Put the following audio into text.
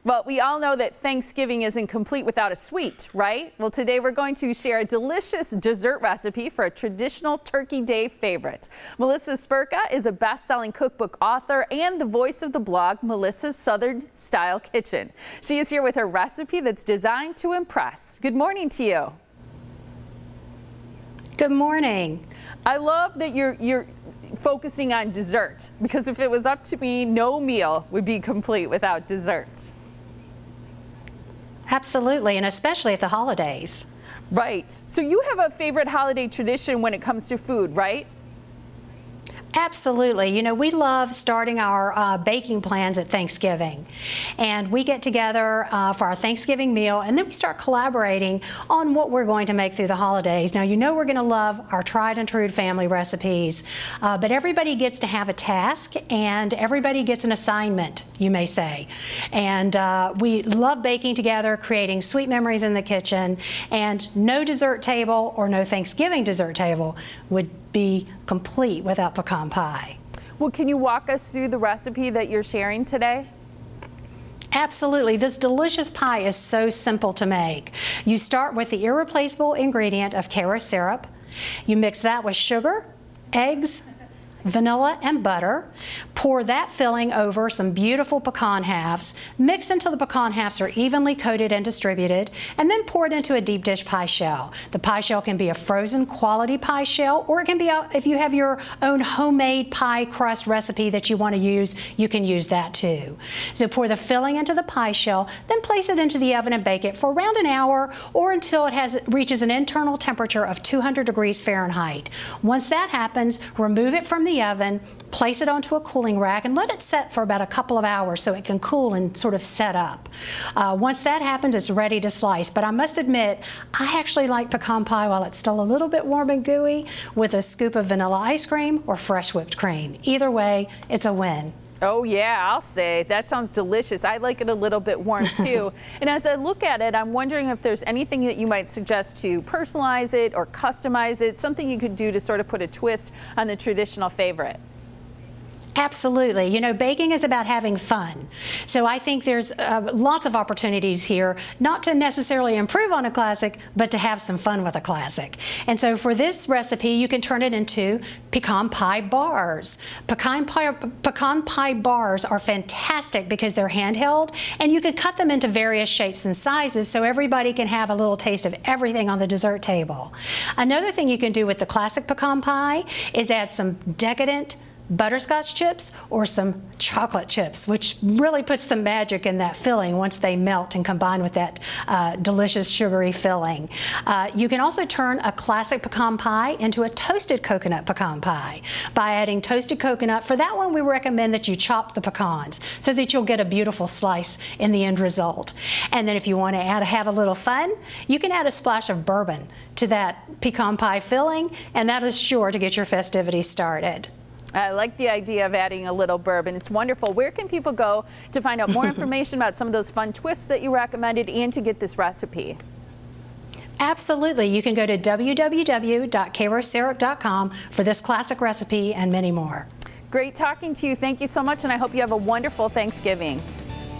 Well, we all know that Thanksgiving isn't complete without a sweet, right? Well, today we're going to share a delicious dessert recipe for a traditional Turkey Day favorite. Melissa Sperka is a best-selling cookbook author and the voice of the blog Melissa's Southern Style Kitchen. She is here with her recipe that's designed to impress. Good morning to you. Good morning. I love that you're focusing on dessert, because if it was up to me, no meal would be complete without dessert. Absolutely, and especially at the holidays. Right. So you have a favorite holiday tradition when it comes to food, right? Absolutely. You know, we love starting our baking plans at Thanksgiving. And we get together for our Thanksgiving meal, and then we start collaborating on what we're going to make through the holidays. Now, you know we're going to love our tried and true family recipes, but everybody gets to have a task, and everybody gets an assignment, you may say. And we love baking together, creating sweet memories in the kitchen, and no dessert table or no Thanksgiving dessert table would be complete without pecan pie. Well, can you walk us through the recipe that you're sharing today? Absolutely. This delicious pie is so simple to make. You start with the irreplaceable ingredient of Karo syrup. You mix that with sugar, eggs, vanilla, and butter. Pour that filling over some beautiful pecan halves. Mix until the pecan halves are evenly coated and distributed, and then pour it into a deep dish pie shell. The pie shell can be a frozen quality pie shell, or it can be, if you have your own homemade pie crust recipe that you want to use, you can use that too. So pour the filling into the pie shell, then place it into the oven and bake it for around an hour, or until it reaches an internal temperature of 200 degrees Fahrenheit. Once that happens, remove it from the oven, place it onto a cooling rack, and let it set for about a couple of hours so it can cool and sort of set up. Once that happens, it's ready to slice. But I must admit, I actually like pecan pie while it's still a little bit warm and gooey with a scoop of vanilla ice cream or fresh whipped cream. Either way, it's a win. Oh yeah, I'll say. That sounds delicious. I like it a little bit warm too. And as I look at it, I'm wondering if there's anything that you might suggest to personalize it or customize it, something you could do to sort of put a twist on the traditional favorite. Absolutely. You know, baking is about having fun. So I think there's lots of opportunities here, not to necessarily improve on a classic, but to have some fun with a classic. And so for this recipe, you can turn it into pecan pie bars. Pecan pie bars are fantastic because they're handheld, and you can cut them into various shapes and sizes so everybody can have a little taste of everything on the dessert table. Another thing you can do with the classic pecan pie is add some decadent butterscotch chips or some chocolate chips, which really puts the magic in that filling once they melt and combine with that delicious sugary filling. You can also turn a classic pecan pie into a toasted coconut pecan pie by adding toasted coconut. For that one, we recommend that you chop the pecans so that you'll get a beautiful slice in the end result. And then if you want to have a little fun, you can add a splash of bourbon to that pecan pie filling, and that is sure to get your festivities started. I like the idea of adding a little bourbon. It's wonderful. Where can people go to find out more information about some of those fun twists that you recommended and to get this recipe? Absolutely. You can go to www.karosyrup.com for this classic recipe and many more. Great talking to you. Thank you so much, and I hope you have a wonderful Thanksgiving.